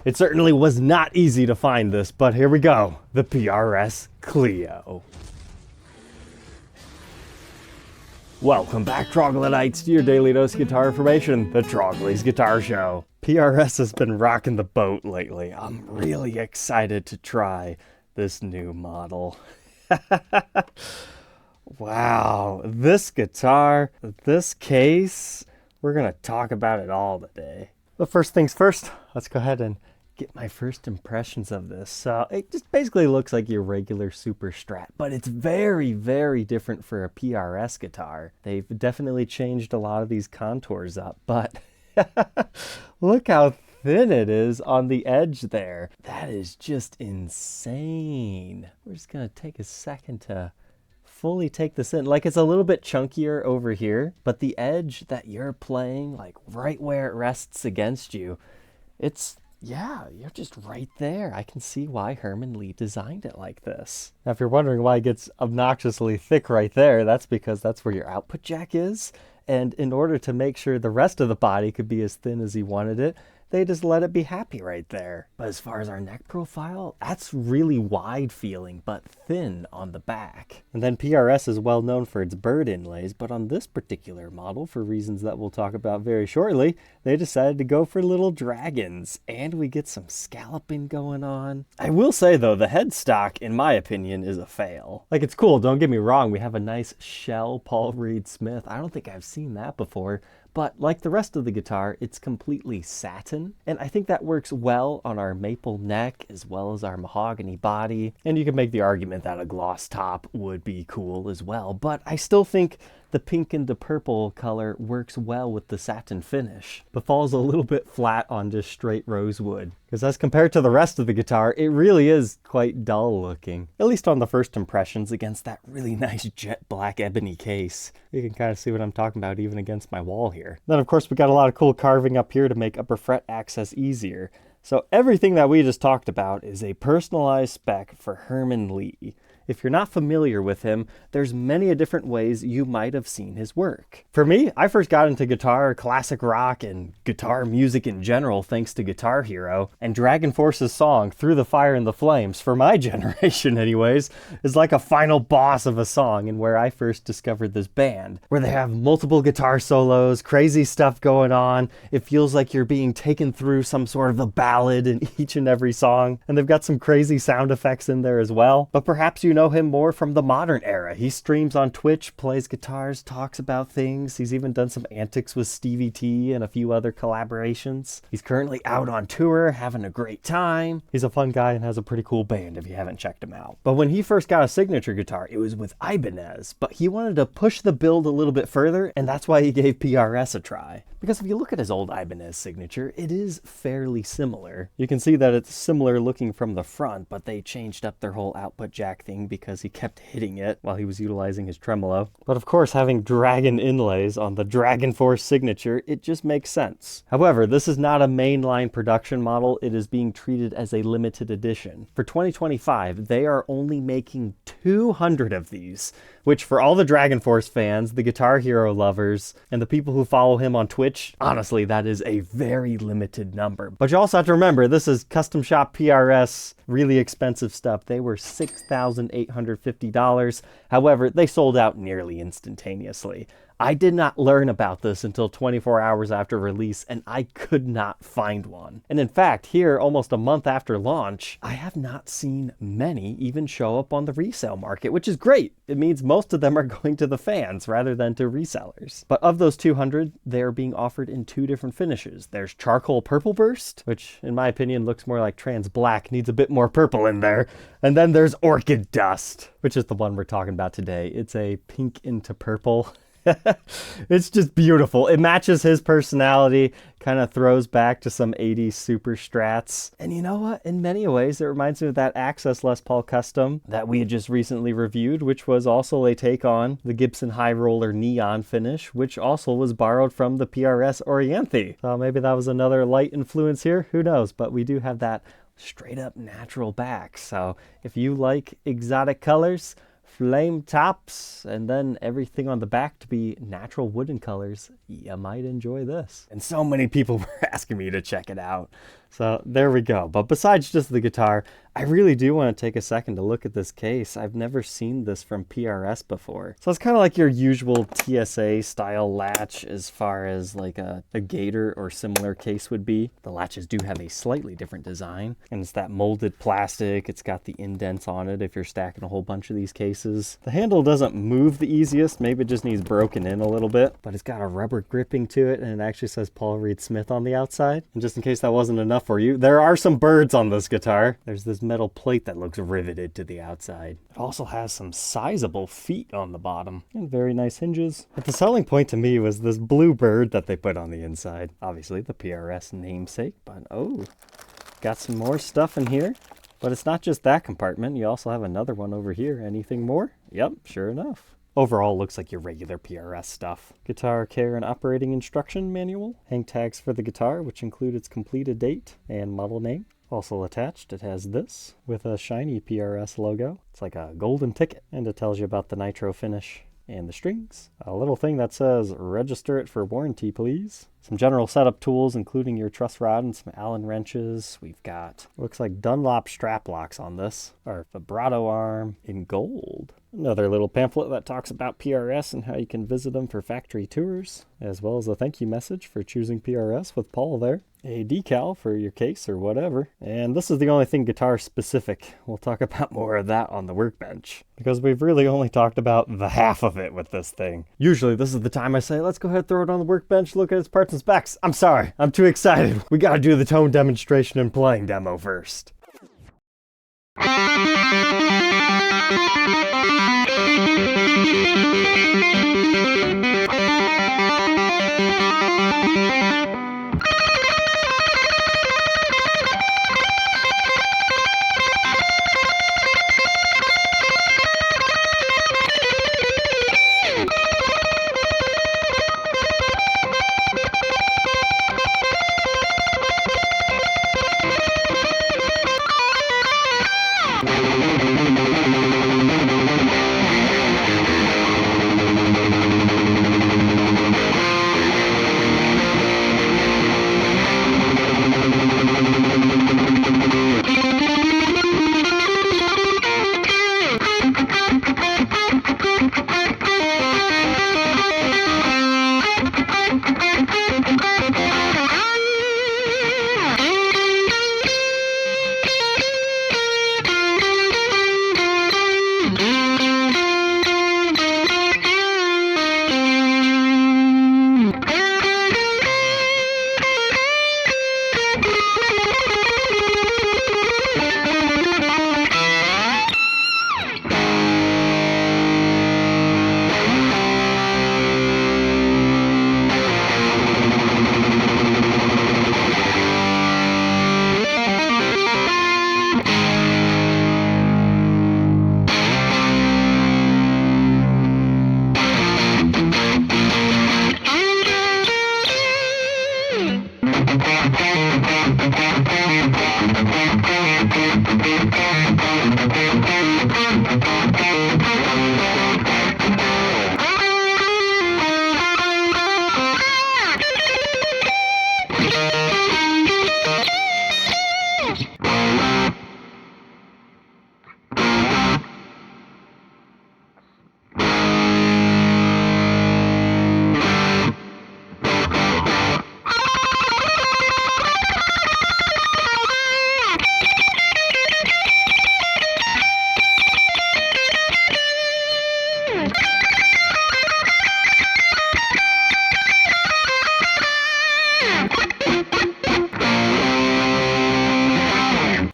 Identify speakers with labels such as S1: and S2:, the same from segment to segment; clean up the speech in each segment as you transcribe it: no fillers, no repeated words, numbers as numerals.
S1: It certainly was not easy to find this, but here we go. The PRS Chleo. Welcome back, Troglodytes, to your daily dose of guitar information, the Trogly's Guitar Show. PRS has been rocking the boat lately. I'm really excited to try this new model. Wow, this guitar, this case, we're gonna talk about it all today. But first things first, let's go ahead and get my first impressions of this. So it just basically looks like your regular Super Strat, but it's very, very different for a PRS guitar. They've definitely changed a lot of these contours up, but look how thin it is on the edge there. That is just insane. We're just gonna take a second to fully take this in. Like, it's a little bit chunkier over here, but the edge that you're playing, like right where it rests against you, yeah, you're just right there. I can see why Herman Li designed it like this. Now, if you're wondering why it gets obnoxiously thick right there, that's because that's where your output jack is. And in order to make sure the rest of the body could be as thin as he wanted it, they just let it be happy right there. But as far as our neck profile, that's really wide feeling, but thin on the back. And then PRS is well known for its bird inlays, but on this particular model, for reasons that we'll talk about very shortly, they decided to go for little dragons, and we get some scalloping going on. I will say though, the headstock, in my opinion, is a fail. Like, it's cool, don't get me wrong, we have a nice shell Paul Reed Smith. I don't think I've seen that before. But like the rest of the guitar, it's completely satin. And I think that works well on our maple neck as well as our mahogany body. And you can make the argument that a gloss top would be cool as well. But I still think the pink and the purple color works well with the satin finish, but falls a little bit flat on just straight rosewood. Because as compared to the rest of the guitar, it really is quite dull looking. At least on the first impressions against that really nice jet black ebony case. You can kind of see what I'm talking about even against my wall here. Then of course we got a lot of cool carving up here to make upper fret access easier. So everything that we just talked about is a personalized spec for Herman Li. If you're not familiar with him, there's many different ways you might have seen his work. For me, I first got into guitar, classic rock, and guitar music in general thanks to Guitar Hero, and DragonForce's song, Through the Fire and the Flames, for my generation anyways, is like a final boss of a song and where I first discovered this band, where they have multiple guitar solos, crazy stuff going on. It feels like you're being taken through some sort of a ballad in each and every song, and they've got some crazy sound effects in there as well. But perhaps you know him more from the modern era. He streams on Twitch, plays guitars, talks about things. He's even done some antics with Stevie T and a few other collaborations. He's currently out on tour, having a great time. He's a fun guy and has a pretty cool band if you haven't checked him out. But when he first got a signature guitar, it was with Ibanez, but he wanted to push the build a little bit further, and that's why he gave PRS a try. Because if you look at his old Ibanez signature, it is fairly similar. You can see that it's similar looking from the front, but they changed up their whole output jack thing because he kept hitting it while he was utilizing his tremolo. But of course, having dragon inlays on the DragonForce signature, it just makes sense. However, this is not a mainline production model. It is being treated as a limited edition. For 2025, they are only making 200 of these, which for all the DragonForce fans, the Guitar Hero lovers, and the people who follow him on Twitch, honestly, that is a very limited number. But you also have to remember, this is custom shop PRS, really expensive stuff. They were $6,850. However, they sold out nearly instantaneously. I did not learn about this until 24 hours after release, and I could not find one. And in fact, here, almost a month after launch, I have not seen many even show up on the resale market, which is great. It means most of them are going to the fans rather than to resellers. But of those 200, they are being offered in two different finishes. There's Charcoal Purple Burst, which in my opinion looks more like trans black, needs a bit more purple in there. And then there's Orchid Dust, which is the one we're talking about today. It's a pink into purple. It's just beautiful. It matches his personality, kind of throws back to some 80s super strats. And you know what? In many ways, it reminds me of that Access Les Paul Custom that we had just recently reviewed, which was also a take on the Gibson High Roller Neon finish, which also was borrowed from the PRS Orianthi. So maybe that was another light influence here. Who knows? But we do have that straight up natural back. So if you like exotic colors, flame tops, and then everything on the back to be natural wooden colors, you might enjoy this. And so many people were asking me to check it out. So there we go. But besides just the guitar, I really do want to take a second to look at this case. I've never seen this from PRS before. So it's kind of like your usual TSA style latch as far as like a gator or similar case would be. The latches do have a slightly different design, and it's that molded plastic. It's got the indents on it if you're stacking a whole bunch of these cases. The handle doesn't move the easiest. Maybe it just needs broken in a little bit, but it's got a rubber gripping to it, and it actually says Paul Reed Smith on the outside. And just in case that wasn't enough for you, there are some birds on this guitar. There's this metal plate that looks riveted to the outside. It also has some sizable feet on the bottom and very nice hinges. But the selling point to me was this blue bird that they put on the inside. Obviously the PRS namesake, but oh, got some more stuff in here. But it's not just that compartment. You also have another one over here. Anything more? Yep, sure enough. Overall, looks like your regular PRS stuff. Guitar care and operating instruction manual. Hang tags for the guitar, which include its completed date and model name. Also attached, it has this with a shiny PRS logo. It's like a golden ticket, and it tells you about the nitro finish and the strings. A little thing that says, register it for warranty, please. Some general setup tools, including your truss rod and some Allen wrenches. We've got, looks like Dunlop strap locks on this, or vibrato arm in gold. Another little pamphlet that talks about PRS and how you can visit them for factory tours, as well as a thank you message for choosing PRS with Paul there. A decal for your case or whatever. And this is the only thing guitar specific. We'll talk about more of that on the workbench, because we've really only talked about the half of it with this thing. Usually this is the time I say, let's go ahead, throw it on the workbench, look at its parts and specs. I'm sorry, I'm too excited. We gotta do the tone demonstration and playing demo first.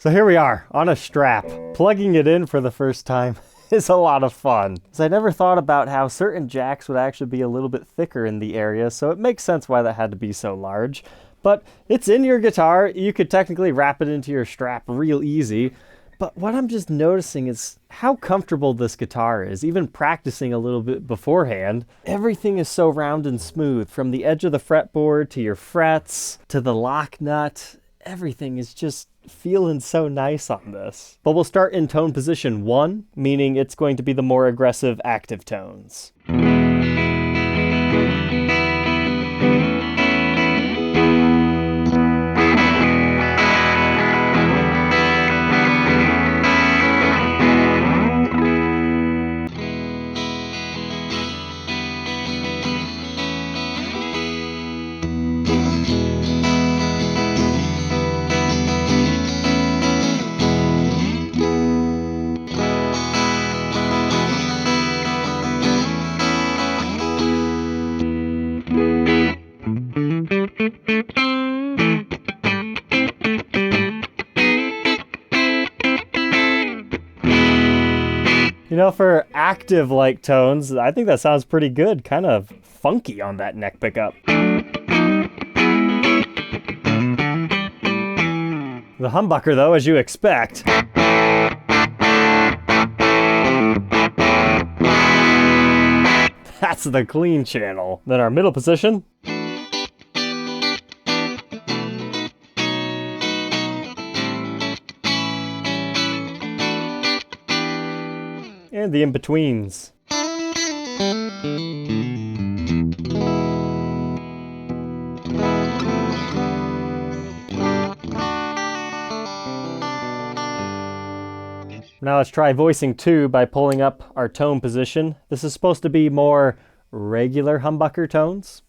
S1: So here we are on a strap. Plugging it in for the first time is a lot of fun. So I never thought about how certain jacks would actually be a little bit thicker in the area, so it makes sense why that had to be so large. But it's in your guitar. You could technically wrap it into your strap real easy. But what I'm just noticing is how comfortable this guitar is, even practicing a little bit beforehand. Everything is so round and smooth, from the edge of the fretboard to your frets to the lock nut. Everything is just feeling so nice on this. But we'll start in tone position 1, meaning it's going to be the more aggressive active tones. know, for active like tones, I think that sounds pretty good. Kind of funky on that neck pickup. The humbucker, though, as you expect. That's the clean channel. Then our middle position. And the in-betweens. Now let's try voicing 2 by pulling up our tone position. This is supposed to be more regular humbucker tones.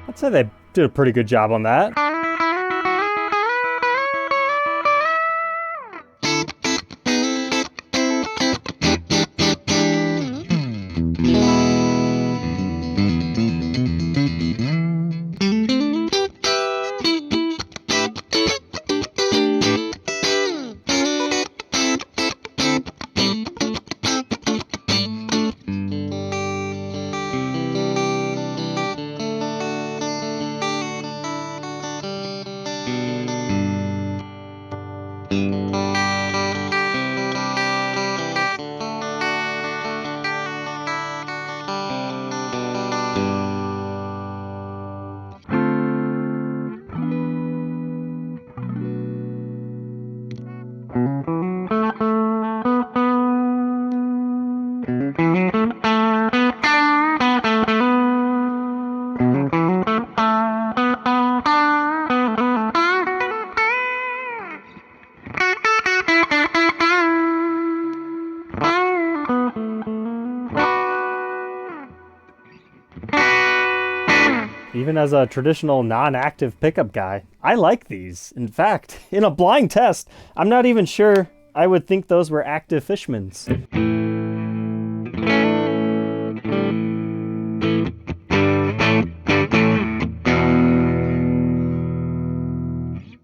S1: I'd say they did a pretty good job on that. Even as a traditional non-active pickup guy, I like these. In fact, in a blind test, I'm not even sure I would think those were active Fishmans.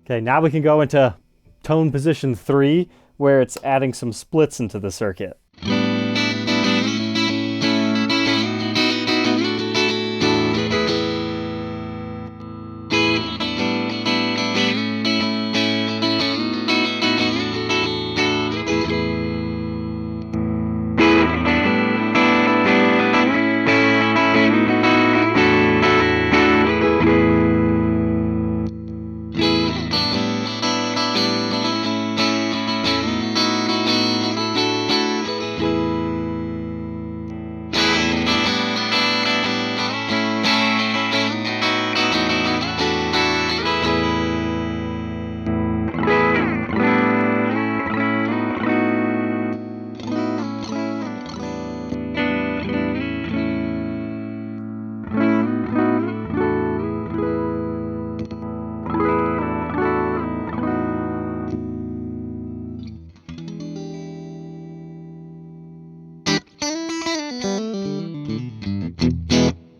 S1: Okay, now we can go into tone position 3, where it's adding some splits into the circuit.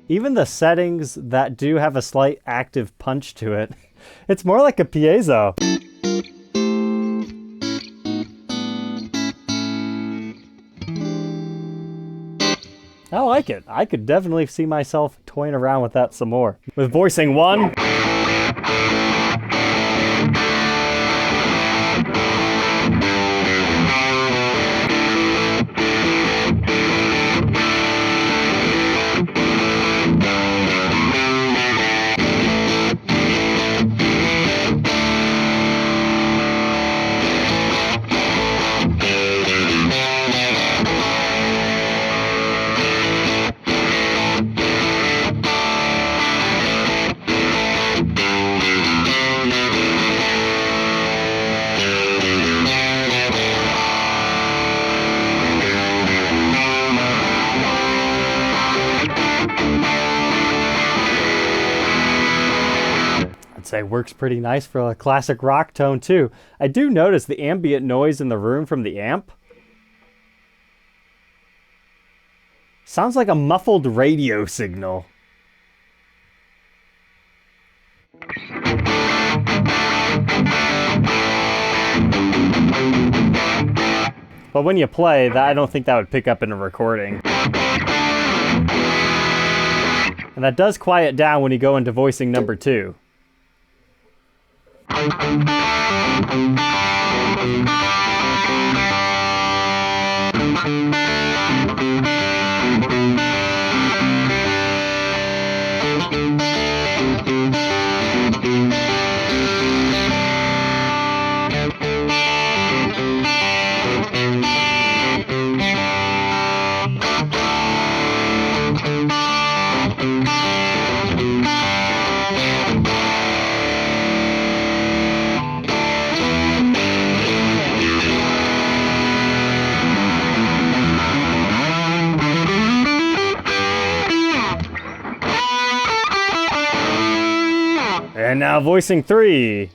S1: Even the settings that do have a slight active punch to it, it's more like a piezo. I like it. I could definitely see myself toying around with that some more. With voicing 1. say works pretty nice for a classic rock tone too. I do notice the ambient noise in the room from the amp sounds like a muffled radio signal. But when you play, I don't think that would pick up in a recording. And that does quiet down when you go into voicing number 2. And now voicing 3.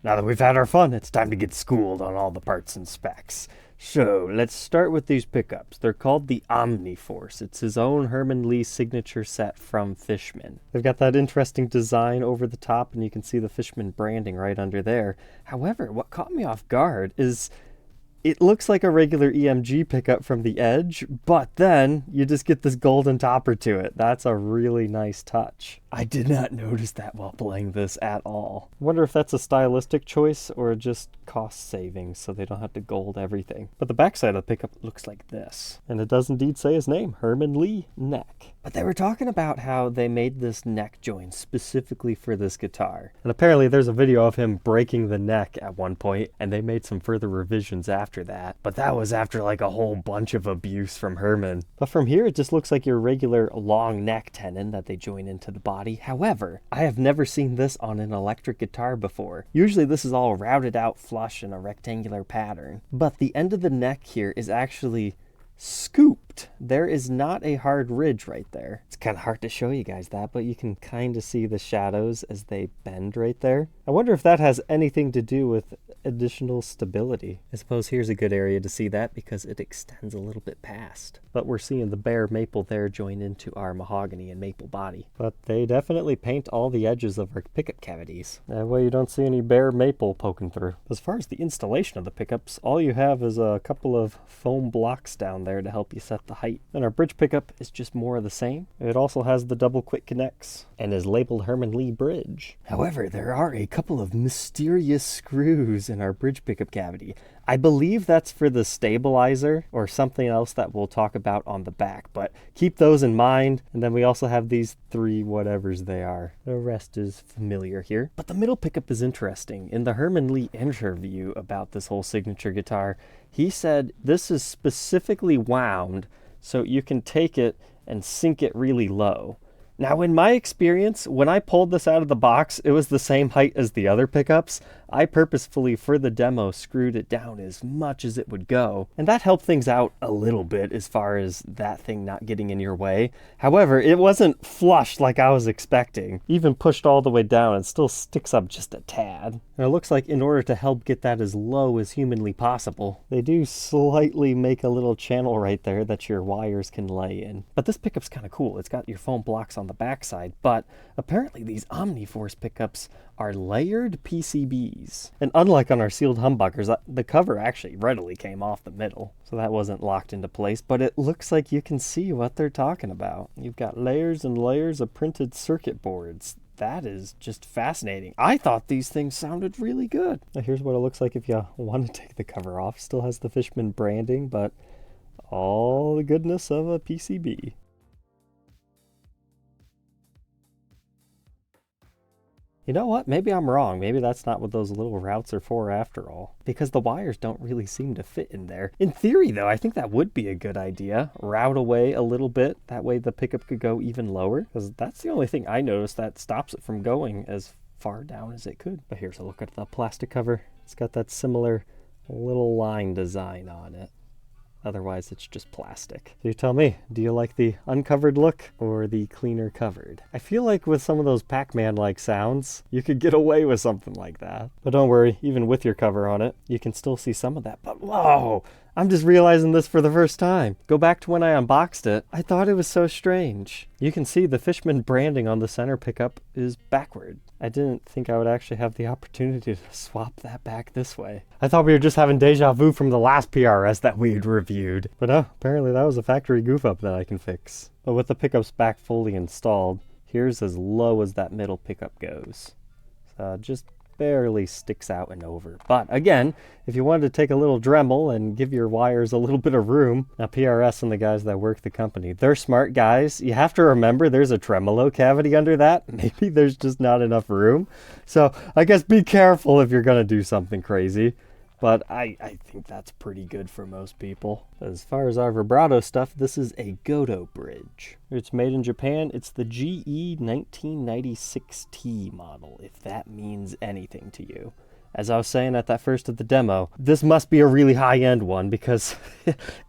S1: Now that we've had our fun, it's time to get schooled on all the parts and specs. So let's start with these pickups. They're called the Omniforce. It's his own Herman Li signature set from Fishman. They've got that interesting design over the top, and you can see the Fishman branding right under there. However, what caught me off guard is it looks like a regular EMG pickup from the Edge, but then you just get this golden topper to it. That's a really nice touch. I did not notice that while playing this at all. I wonder if that's a stylistic choice or just cost savings so they don't have to gold everything. But the backside of the pickup looks like this. And it does indeed say his name, Herman Li neck. But they were talking about how they made this neck joint specifically for this guitar. And apparently there's a video of him breaking the neck at one point, and they made some further revisions after that. But that was after like a whole bunch of abuse from Herman. But from here, it just looks like your regular long neck tenon that they join into the body. However, I have never seen this on an electric guitar before. Usually this is all routed out flush in a rectangular pattern. But the end of the neck here is actually scooped. There is not a hard ridge right there. It's kind of hard to show you guys that, but you can kind of see the shadows as they bend right there. I wonder if that has anything to do with additional stability. I suppose here's a good area to see that because it extends a little bit past. But we're seeing the bare maple there join into our mahogany and maple body. But they definitely paint all the edges of our pickup cavities. That way you don't see any bare maple poking through. As far as the installation of the pickups, all you have is a couple of foam blocks down there to help you set the height. And our bridge pickup is just more of the same. It also has the double quick connects and is labeled Herman Li bridge. However, there are a couple of mysterious screws in our bridge pickup cavity. I believe that's for the stabilizer or something else that we'll talk about on the back, but keep those in mind. And then we also have these three whatevers they are. The rest is familiar here. But the middle pickup is interesting. In the Herman Li interview about this whole signature guitar, he said this is specifically wound so you can take it and sink it really low. Now, in my experience, when I pulled this out of the box, it was the same height as the other pickups. I purposefully, for the demo, screwed it down as much as it would go. And that helped things out a little bit as far as that thing not getting in your way. However, it wasn't flush like I was expecting. Even pushed all the way down, it still sticks up just a tad. And it looks like in order to help get that as low as humanly possible, they do slightly make a little channel right there that your wires can lay in. But this pickup's kind of cool. It's got your foam blocks on the backside, but apparently these Omniforce pickups are layered PCBs. And unlike on our sealed humbuckers, the cover actually readily came off the middle, so that wasn't locked into place, but it looks like you can see what they're talking about. You've got layers and layers of printed circuit boards. That is just fascinating. I thought these things sounded really good. Now here's what it looks like if you want to take the cover off. Still has the Fishman branding, but all the goodness of a PCB. You know what? Maybe I'm wrong. Maybe that's not what those little routes are for after all, because the wires don't really seem to fit in there. In theory, though, I think that would be a good idea. Route away a little bit. That way the pickup could go even lower, because that's the only thing I noticed that stops it from going as far down as it could. But here's a look at the plastic cover. It's got that similar little line design on it. Otherwise, it's just plastic. So you tell me, do you like the uncovered look or the cleaner covered? I feel like with some of those Pac-Man-like sounds, you could get away with something like that. But don't worry, even with your cover on it, you can still see some of that. But whoa, I'm just realizing this for the first time. Go back to when I unboxed it. I thought it was so strange. You can see the Fishman branding on the center pickup is backward. I didn't think I would actually have the opportunity to swap that back this way. I thought we were just having deja vu from the last PRS that we had reviewed. But no, apparently that was a factory goof up that I can fix. But with the pickups back fully installed, here's as low as that middle pickup goes. So just barely sticks out and over. But again, if you wanted to take a little Dremel and give your wires a little bit of room, now PRS and the guys that work the company, they're smart guys. You have to remember there's a tremolo cavity under that. Maybe there's just not enough room. So I guess be careful if you're going to do something crazy. But I think that's pretty good for most people. As far as our vibrato stuff, this is a Goto bridge. It's made in Japan. It's the GE 1996T model, if that means anything to you. As I was saying at that first of the demo, this must be a really high-end one because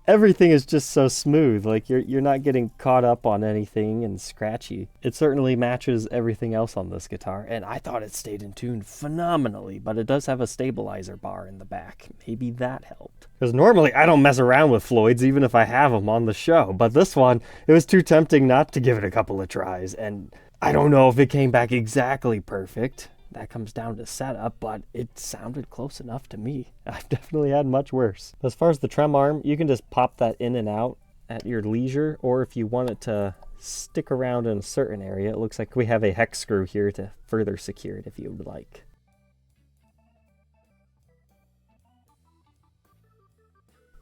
S1: everything is just so smooth. Like you're not getting caught up on anything and scratchy. It certainly matches everything else on this guitar, and I thought it stayed in tune phenomenally, but it does have a stabilizer bar in the back. Maybe that helped. Because normally I don't mess around with Floyds even if I have them on the show, but this one, it was too tempting not to give it a couple of tries, and I don't know if it came back exactly perfect. That comes down to setup, but it sounded close enough to me. I've definitely had much worse. As far as the trem arm, you can just pop that in and out at your leisure, or if you want it to stick around in a certain area, it looks like we have a hex screw here to further secure it if you would like.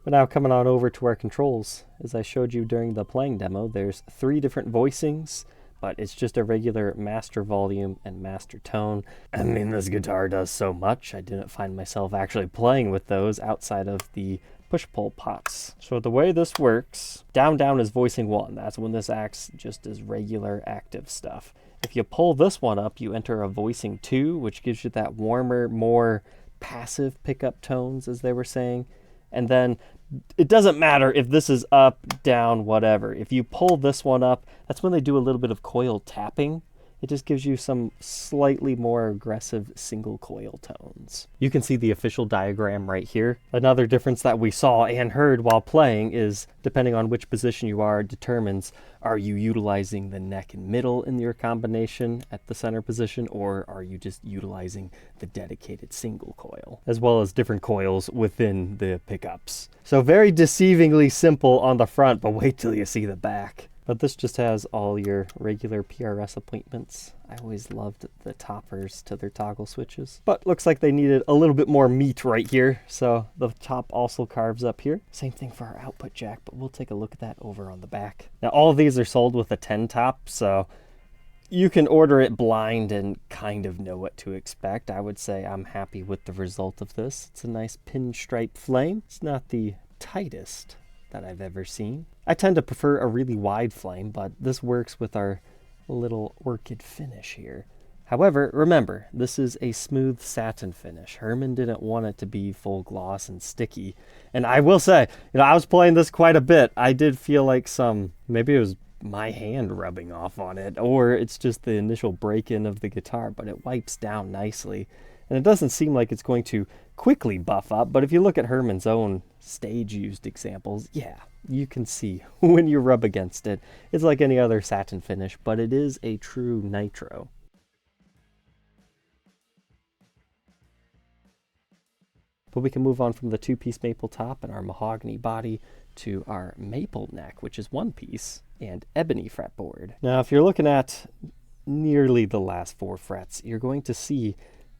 S1: But now coming on over to our controls, as I showed you during the playing demo, there's 3 different voicings, but it's just a regular master volume and master tone. I mean, this guitar does so much, I didn't find myself actually playing with those outside of the push-pull pots. So the way this works, down is voicing 1. That's when this acts just as regular active stuff. If you pull this one up, you enter a voicing 2, which gives you that warmer, more passive pickup tones, as they were saying. And then it doesn't matter if this is up, down, whatever. If you pull this one up, that's when they do a little bit of coil tapping. It just gives you some slightly more aggressive single coil tones. You can see the official diagram right here. Another difference that we saw and heard while playing is, depending on which position you are, determines, are you utilizing the neck and middle in your combination at the center position, or are you just utilizing the dedicated single coil, as well as different coils within the pickups. So very deceivingly simple on the front, but wait till you see the back. But this just has all your regular PRS appointments. I always loved the toppers to their toggle switches. But looks like they needed a little bit more meat right here, so the top also carves up here. Same thing for our output jack, but we'll take a look at that over on the back. Now all of these are sold with a 10 top, so you can order it blind and kind of know what to expect. I would say I'm happy with the result of this. It's a nice pinstripe flame. It's not the tightest that I've ever seen. I tend to prefer a really wide flame, but this works with our little orchid finish here. However, remember, this is a smooth satin finish. Herman didn't want it to be full gloss and sticky. And I will say, I was playing this quite a bit. I did feel like maybe it was my hand rubbing off on it, or it's just the initial break-in of the guitar, but it wipes down nicely. And it doesn't seem like it's going to quickly buff up, but if you look at Herman's own stage-used examples, yeah, you can see when you rub against it, it's like any other satin finish, but it is a true nitro. But we can move on from the 2-piece maple top and our mahogany body to our maple neck, which is 1 piece, and ebony fretboard. Now, if you're looking at nearly the last 4 frets, you're going to see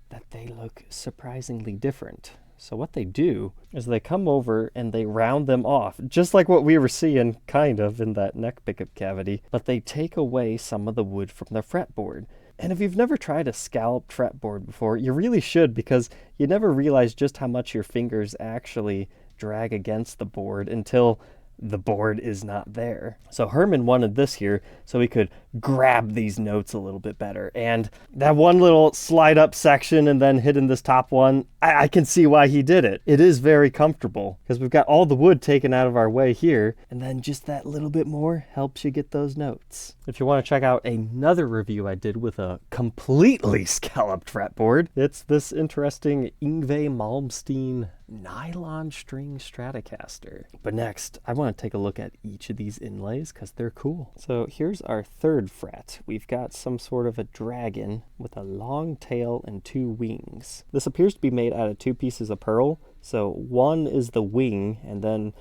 S1: that they look surprisingly different. So what they do is they come over and they round them off, just like what we were seeing kind of in that neck pickup cavity, but they take away some of the wood from the fretboard. And if you've never tried a scalloped fretboard before, you really should, because you never realize just how much your fingers actually drag against the board until the board is not there. So Herman wanted this here so he could grab these notes a little bit better. And that one little slide up section and then hitting this top one, I can see why he did it. It is very comfortable because we've got all the wood taken out of our way here, and then just that little bit more helps you get those notes. If you want to check out another review I did with a completely scalloped fretboard, it's this interesting Yngwie Malmsteen nylon string Stratocaster. But next, I want to take a look at each of these inlays because they're cool. So here's our 3rd fret. We've got some sort of a dragon with a long tail and 2 wings. This appears to be made out of 2 pieces of pearl. So one is the wing, and then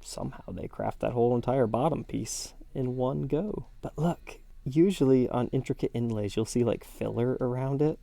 S1: somehow they craft that whole entire bottom piece in one go. But look, usually on intricate inlays, you'll see like filler around it.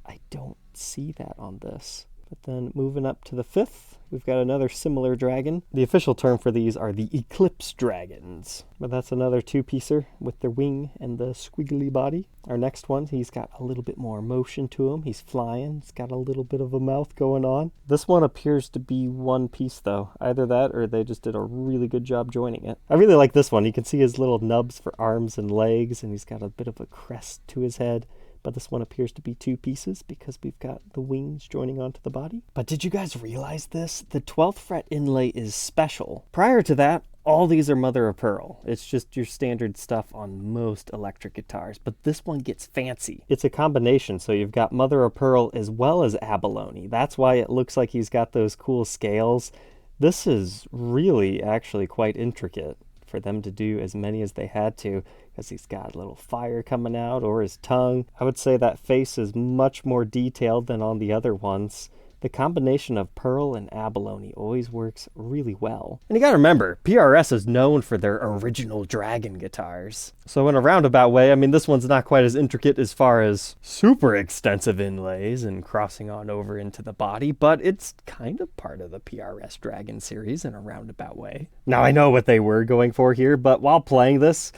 S1: I don't see that on this. But then moving up to the 5th, we've got another similar dragon. The official term for these are the Eclipse Dragons. But that's another 2-piecer with the wing and the squiggly body. Our next one, he's got a little bit more motion to him. He's flying. He's got a little bit of a mouth going on. This one appears to be 1 piece though. Either that or they just did a really good job joining it. I really like this one. You can see his little nubs for arms and legs, and he's got a bit of a crest to his head. But this one appears to be 2 pieces because we've got the wings joining onto the body. But did you guys realize this? The 12th fret inlay is special. Prior to that, all these are mother of pearl. It's just your standard stuff on most electric guitars, but this one gets fancy. It's a combination, so you've got mother of pearl as well as abalone. That's why it looks like he's got those cool scales. This is really actually quite intricate for them to do as many as they had to, because he's got a little fire coming out, or his tongue. I would say that face is much more detailed than on the other ones. The combination of pearl and abalone always works really well. And you gotta remember, PRS is known for their original dragon guitars. So in a roundabout way, I mean, this one's not quite as intricate as far as super extensive inlays and crossing on over into the body, but it's kind of part of the PRS Dragon series in a roundabout way. Now I know what they were going for here, but while playing this,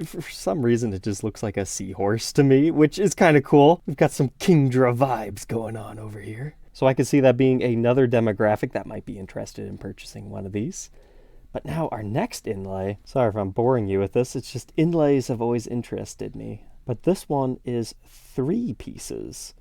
S1: for some reason it just looks like a seahorse to me, which is kind of cool. We've got some Kingdra vibes going on over here. So I could see that being another demographic that might be interested in purchasing one of these. But now our next inlay, sorry if I'm boring you with this, it's just inlays have always interested me. But this one is 3 pieces.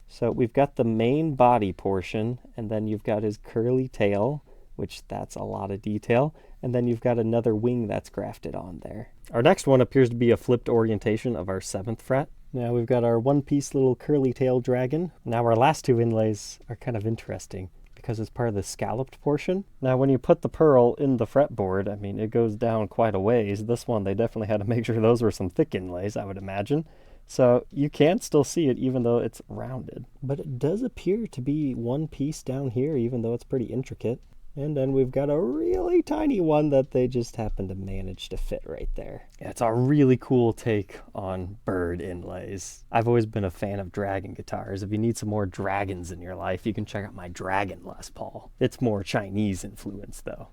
S1: So we've got the main body portion, and then you've got his curly tail, which that's a lot of detail, and then you've got another wing that's grafted on there. Our next one appears to be a flipped orientation of our 7th fret. Now we've got our one-piece little curly tail dragon. Now our last 2 inlays are kind of interesting because it's part of the scalloped portion. Now when you put the pearl in the fretboard, I mean, it goes down quite a ways. This one, they definitely had to make sure those were some thick inlays, I would imagine. So you can still see it even though it's rounded. But it does appear to be one piece down here, even though it's pretty intricate. And then we've got a really tiny one that they just happen to manage to fit right there. Yeah, it's a really cool take on bird inlays. I've always been a fan of dragon guitars. If you need some more dragons in your life, you can check out my Dragon Les Paul. It's more Chinese influence though.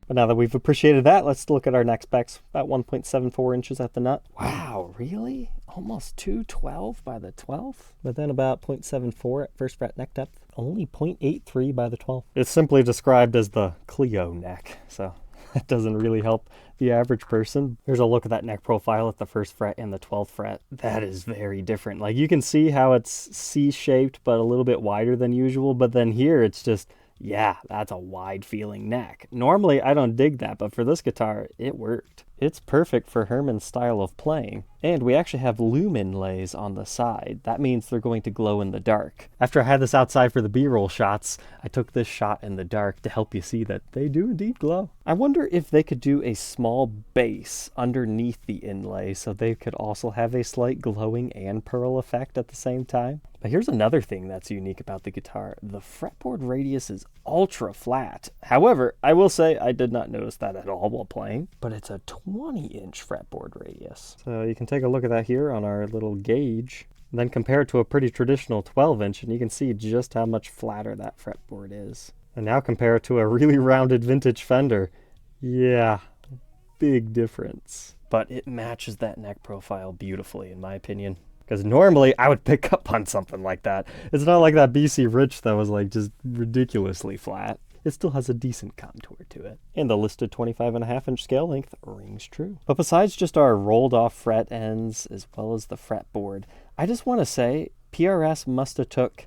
S1: But now that we've appreciated that, let's look at our neck specs. About 1.74 inches at the nut. Wow, really? Almost 212 by the 12th? But then about 0.74 at first fret neck depth. Only 0.83 by the 12th. It's simply described as the Chleo neck, so that doesn't really help the average person. Here's a look at that neck profile at the 1st fret and the 12th fret. That is very different. Like you can see how it's C-shaped but a little bit wider than usual, but then here it's just, yeah, that's a wide feeling neck. Normally I don't dig that, but for this guitar, it worked. It's perfect for Herman's style of playing. And we actually have loom inlays on the side. That means they're going to glow in the dark. After I had this outside for the B-roll shots, I took this shot in the dark to help you see that they do indeed glow. I wonder if they could do a small base underneath the inlay so they could also have a slight glowing and pearl effect at the same time. But here's another thing that's unique about the guitar. The fretboard radius is ultra flat. However, I will say I did not notice that at all while playing, but it's a 20-inch fretboard radius. So you can take a look at that here on our little gauge, and then compare it to a pretty traditional 12-inch, and you can see just how much flatter that fretboard is. And now compare it to a really rounded vintage Fender. Yeah, big difference. But it matches that neck profile beautifully, in my opinion. Because normally I would pick up on something like that. It's not like that BC Rich that was like just ridiculously flat. It still has a decent contour to it. And the listed 25.5-inch scale length rings true. But besides just our rolled off fret ends as well as the fretboard, I just want to say PRS must have took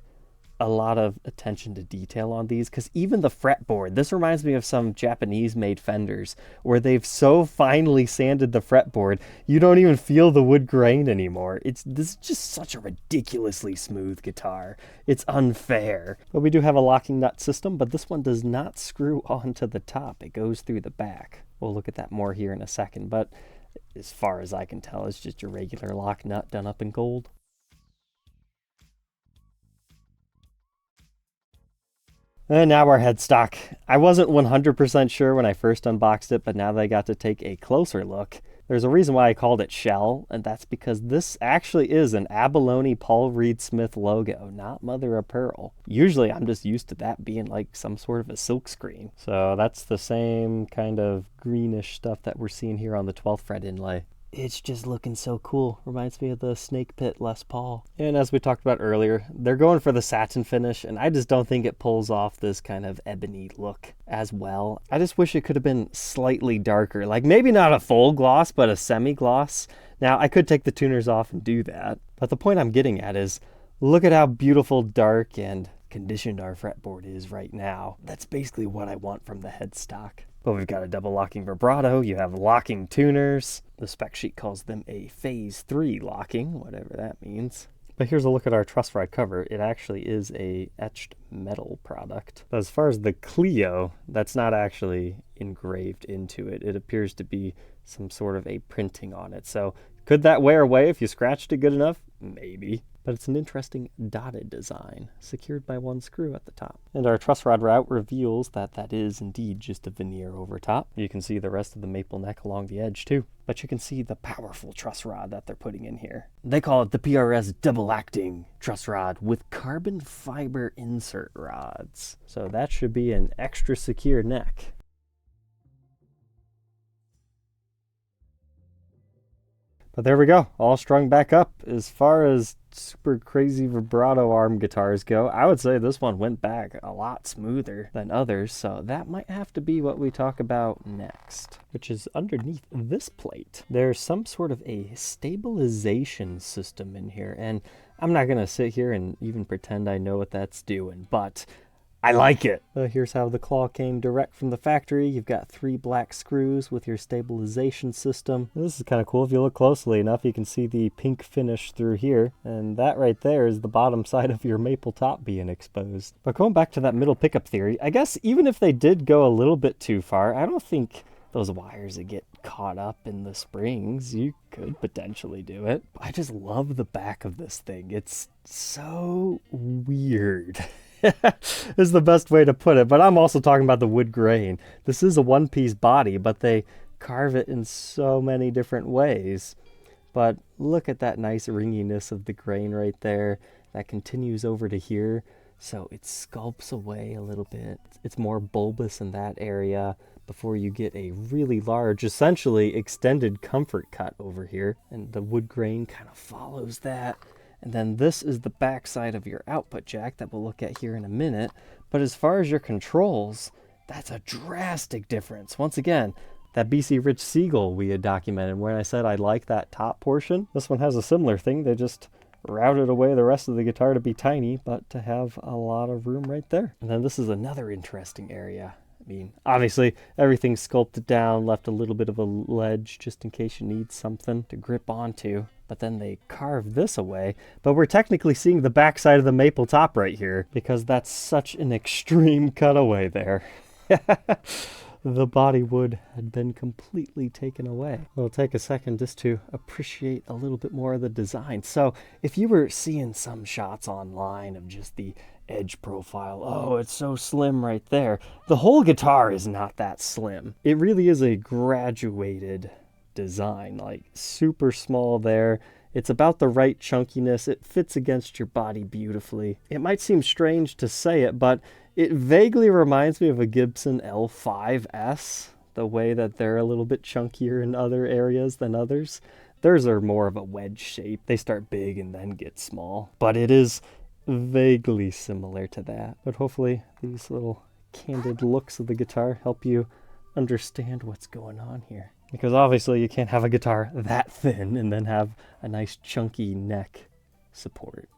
S1: a lot of attention to detail on these, because even the fretboard, this reminds me of some Japanese made Fenders where they've so finely sanded the fretboard you don't even feel the wood grain anymore. This is just such a ridiculously smooth guitar. It's unfair. But we do have a locking nut system, but this one does not screw onto the top. It goes through the back. We'll look at that more here in a second, but as far as I can tell, it's just your regular lock nut done up in gold. And now our headstock. I wasn't 100% sure when I first unboxed it, but now that I got to take a closer look, there's a reason why I called it shell, and that's because this actually is an abalone Paul Reed Smith logo, not mother of pearl. Usually I'm just used to that being like some sort of a silk screen. So that's the same kind of greenish stuff that we're seeing here on the 12th fret inlay. It's just looking so cool. Reminds me of the Snake Pit Les Paul. And as we talked about earlier, they're going for the satin finish, and I just don't think it pulls off this kind of ebony look as well. I just wish it could have been slightly darker. Like maybe not a full gloss, but a semi-gloss. Now, I could take the tuners off and do that. But the point I'm getting at is, look at how beautiful, dark, and conditioned our fretboard is right now. That's basically what I want from the headstock. But we've got a double locking vibrato, you have locking tuners. The spec sheet calls them a phase 3 locking, whatever that means. But here's a look at our truss ride cover. It actually is a etched metal product. But as far as the Chleo, that's not actually engraved into it. It appears to be some sort of a printing on it. So Could that wear away if you scratched it good enough? Maybe. But it's an interesting dotted design, secured by one screw at the top. And our truss rod route reveals that that is indeed just a veneer over top. You can see the rest of the maple neck along the edge too. But you can see the powerful truss rod that they're putting in here. They call it the PRS double-acting truss rod with carbon fiber insert rods. So that should be an extra secure neck. But there we go, all strung back up. As far as super crazy vibrato arm guitars go, I would say this one went back a lot smoother than others, so that might have to be what we talk about next, which is underneath this plate. There's some sort of a stabilization system in here, and I'm not gonna sit here and even pretend I know what that's doing, but I like it. Here's how the claw came direct from the factory. You've got 3 black screws with your stabilization system. This is kind of cool. If you look closely enough, you can see the pink finish through here. And that right there is the bottom side of your maple top being exposed. But going back to that middle pickup theory, I guess even if they did go a little bit too far, I don't think those wires that get caught up in the springs, you could potentially do it. I just love the back of this thing. It's so weird. Is the best way to put it, but I'm also talking about the wood grain. This is a one-piece body, but they carve it in so many different ways. But look at that nice ringiness of the grain right there. That continues over to here, so it sculpts away a little bit. It's more bulbous in that area before you get a really large, essentially extended comfort cut over here. And the wood grain kind of follows that. And then this is the back side of your output jack that we'll look at here in a minute. But as far as your controls, that's a drastic difference. Once again, that BC Rich Siegel we had documented when I said I like that top portion. This one has a similar thing. They just routed away the rest of the guitar to be tiny, but to have a lot of room right there. And then this is another interesting area. I mean, obviously, everything's sculpted down, left a little bit of a ledge just in case you need something to grip onto. But then they carve this away. But we're technically seeing the backside of the maple top right here because that's such an extreme cutaway there. The body wood had been completely taken away. We'll take a second just to appreciate a little bit more of the design. So if you were seeing some shots online of just the edge profile, oh, it's so slim right there. The whole guitar is not that slim. It really is a graduated design, like super small there. It's about the right chunkiness. It fits against your body beautifully. It might seem strange to say it, but it vaguely reminds me of a Gibson L5S, the way that they're a little bit chunkier in other areas than others. Theirs are more of a wedge shape. They start big and then get small, but it is vaguely similar to that. But hopefully these little candid looks of the guitar help you understand what's going on here. Because obviously you can't have a guitar that thin and then have a nice chunky neck support.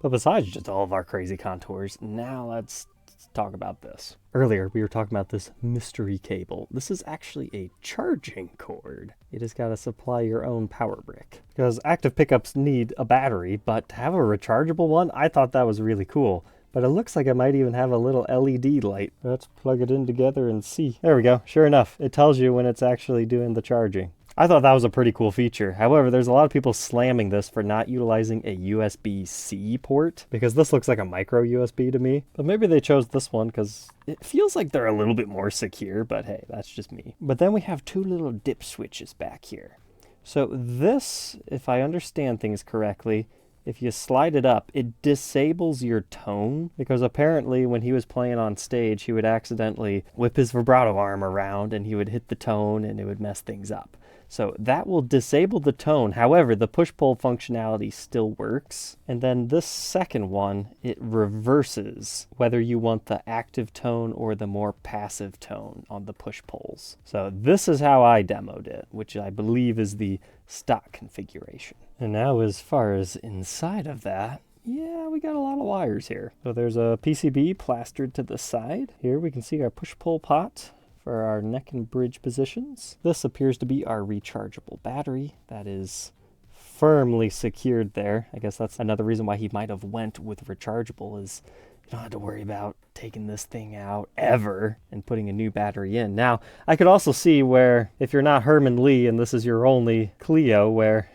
S1: But besides just all of our crazy contours, now let's talk about this. Earlier we were talking about this mystery cable. This is actually a charging cord. You just gotta supply your own power brick. Because active pickups need a battery, but to have a rechargeable one, I thought that was really cool. But it looks like it might even have a little LED light. Let's plug it in together and see. There we go. Sure enough, it tells you when it's actually doing the charging. I thought that was a pretty cool feature. However, there's a lot of people slamming this for not utilizing a USB-C port, because this looks like a micro USB to me. But maybe they chose this one because it feels like they're a little bit more secure, but hey, that's just me. But then we have 2 little dip switches back here. So this, if I understand things correctly, if you slide it up, it disables your tone, because apparently when he was playing on stage, he would accidentally whip his vibrato arm around and he would hit the tone and it would mess things up. So that will disable the tone. However, the push-pull functionality still works. And then this second one, it reverses whether you want the active tone or the more passive tone on the push-pulls. So this is how I demoed it, which I believe is the stock configuration. And now as far as inside of that, yeah, we got a lot of wires here. So there's a PCB plastered to the side. Here we can see our push-pull pot for our neck and bridge positions. This appears to be our rechargeable battery that is firmly secured there. I guess that's another reason why he might have went with rechargeable, is you don't have to worry about taking this thing out ever and putting a new battery in. Now, I could also see where if you're not Herman Li and this is your only Chleo, where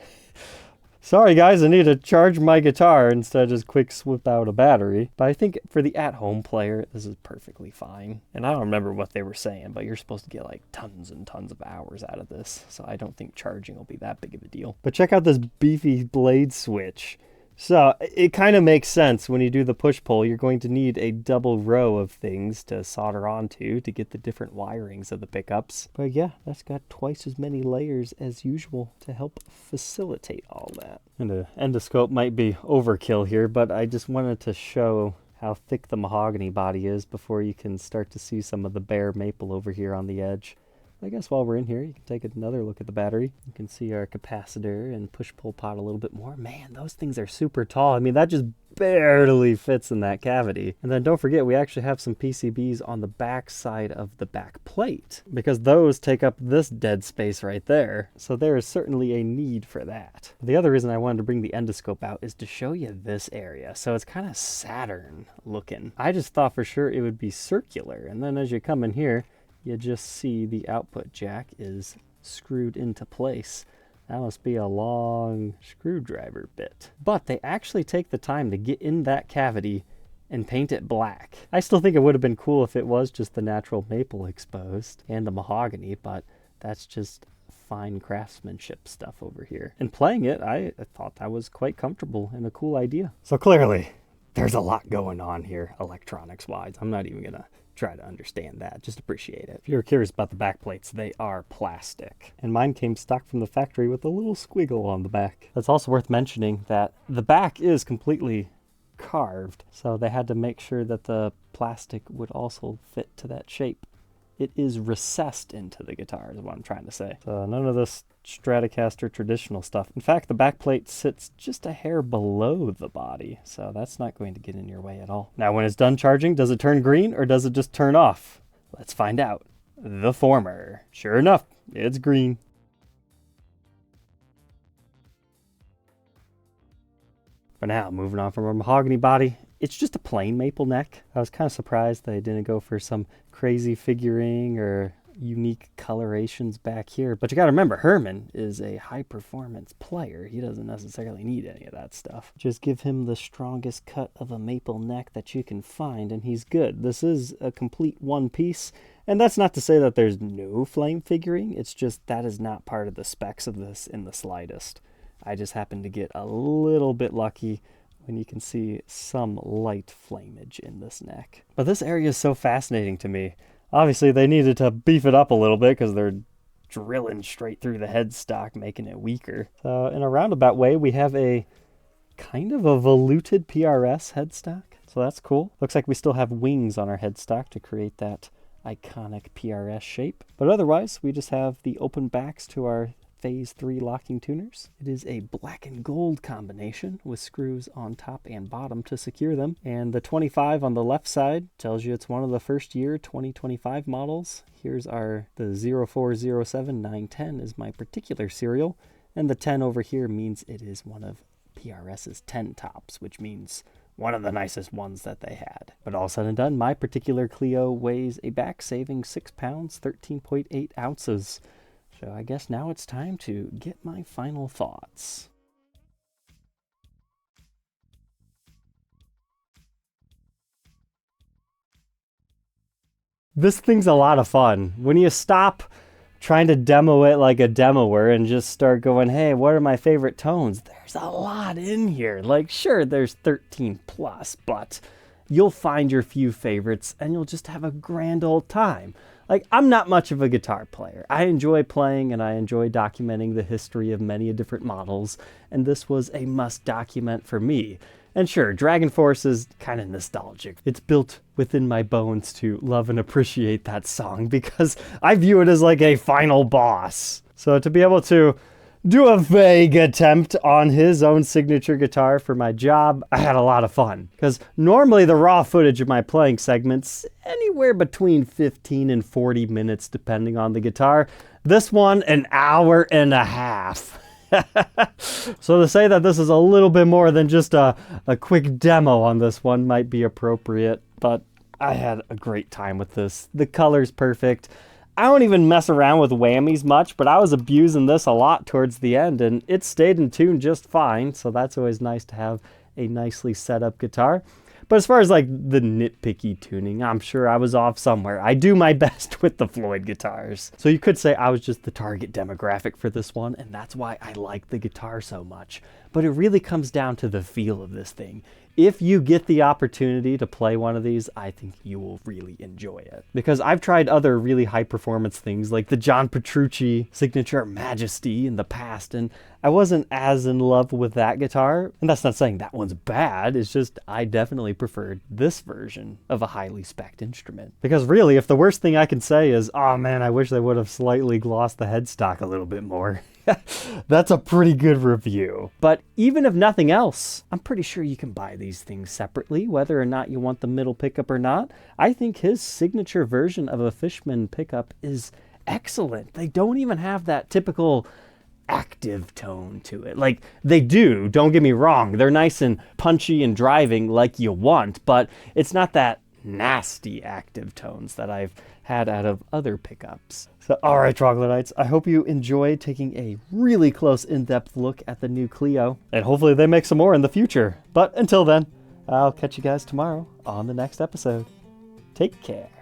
S1: sorry guys, I need to charge my guitar instead of just quick swip out a battery. But I think for the at-home player, this is perfectly fine. And I don't remember what they were saying, but you're supposed to get like tons and tons of hours out of this. So I don't think charging will be that big of a deal. But check out this beefy blade switch. So it kind of makes sense when you do the push-pull, you're going to need a double row of things to solder onto to get the different wirings of the pickups. But yeah, that's got twice as many layers as usual to help facilitate all that. And the endoscope might be overkill here, but I just wanted to show how thick the mahogany body is before you can start to see some of the bare maple over here on the edge. I guess while we're in here, you can take another look at the battery. You can see our capacitor and push-pull pod a little bit more. Man, those things are super tall. I mean, that just barely fits in that cavity. And then don't forget, we actually have some PCBs on the back side of the back plate because those take up this dead space right there. So there is certainly a need for that. The other reason I wanted to bring the endoscope out is to show you this area. So it's kind of Saturn looking. I just thought for sure it would be circular. And then as you come in here, you just see the output jack is screwed into place. That must be a long screwdriver bit. But they actually take the time to get in that cavity and paint it black. I still think it would have been cool if it was just the natural maple exposed and the mahogany, but that's just fine craftsmanship stuff over here. And playing it, I thought that was quite comfortable and a cool idea. So clearly, there's a lot going on here electronics-wise. I'm not even gonna try to understand that, just appreciate it. If you're curious about the back plates, they are plastic. And mine came stock from the factory with a little squiggle on the back. It's also worth mentioning that the back is completely carved, so they had to make sure that the plastic would also fit to that shape. It is recessed into the guitar is what I'm trying to say. So none of this Stratocaster traditional stuff. In fact, the back plate sits just a hair below the body, so that's not going to get in your way at all. Now, when it's done charging, does it turn green or does it just turn off? Let's find out. The former. Sure enough, it's green. For now, moving on from our mahogany body, it's just a plain maple neck. I was kind of surprised they didn't go for some crazy figuring or unique colorations back here. But you got to remember, Herman is a high-performance player. He doesn't necessarily need any of that stuff. Just give him the strongest cut of a maple neck that you can find, and he's good. This is a complete one piece, and that's not to say that there's no flame figuring. It's just that is not part of the specs of this in the slightest. I just happened to get a little bit lucky when you can see some light flamage in this neck. But this area is so fascinating to me. Obviously, they needed to beef it up a little bit because they're drilling straight through the headstock, making it weaker. So in a roundabout way, we have a kind of a voluted PRS headstock. So that's cool. Looks like we still have wings on our headstock to create that iconic PRS shape. But otherwise, we just have the open backs to our Phase 3 locking tuners. It is a black and gold combination with screws on top and bottom to secure them. And the 25 on the left side tells you it's one of the first year 2025 models. Here's the 0407910 is my particular serial. And the 10 over here means it is one of PRS's 10 tops, which means one of the nicest ones that they had. But all said and done, my particular Chleo weighs a back-saving 6 pounds, 13.8 ounces. So I guess now it's time to get my final thoughts. This thing's a lot of fun. When you stop trying to demo it like a demoer and just start going, hey, what are my favorite tones? There's a lot in here. Like, sure, there's 13 plus, but you'll find your few favorites and you'll just have a grand old time. Like, I'm not much of a guitar player. I enjoy playing and I enjoy documenting the history of many different models, and this was a must document for me. And sure, DragonForce is kind of nostalgic. It's built within my bones to love and appreciate that song because I view it as like a final boss. So to be able to do a vague attempt on his own signature guitar for my job, I had a lot of fun. Because normally the raw footage of my playing segments, anywhere between 15 and 40 minutes depending on the guitar. This one, an hour and a half. So to say that this is a little bit more than just a quick demo on this one might be appropriate, but I had a great time with this. The color's perfect. I don't even mess around with whammies much, but I was abusing this a lot towards the end, and it stayed in tune just fine, so that's always nice to have a nicely set up guitar. But as far as like the nitpicky tuning, I'm sure I was off somewhere. I do my best with the Floyd guitars. So you could say I was just the target demographic for this one, and that's why I like the guitar so much. But it really comes down to the feel of this thing. If you get the opportunity to play one of these, I think you will really enjoy it. Because I've tried other really high performance things like the John Petrucci Signature Majesty in the past, and I wasn't as in love with that guitar. And that's not saying that one's bad, it's just I definitely preferred this version of a highly spec'd instrument. Because really, if the worst thing I can say is, oh man, I wish they would have slightly glossed the headstock a little bit more, that's a pretty good review. But even if nothing else, I'm pretty sure you can buy these things separately, whether or not you want the middle pickup or not. I think his signature version of a Fishman pickup is excellent. They don't even have that typical active tone to it. Like, they do, don't get me wrong. They're nice and punchy and driving like you want, but it's not that nasty active tones that I've had out of other pickups. So, all right, troglodytes, I hope you enjoyed taking a really close in-depth look at the new Chleo, and hopefully they make some more in the future. But until then, I'll catch you guys tomorrow on the next episode. Take care.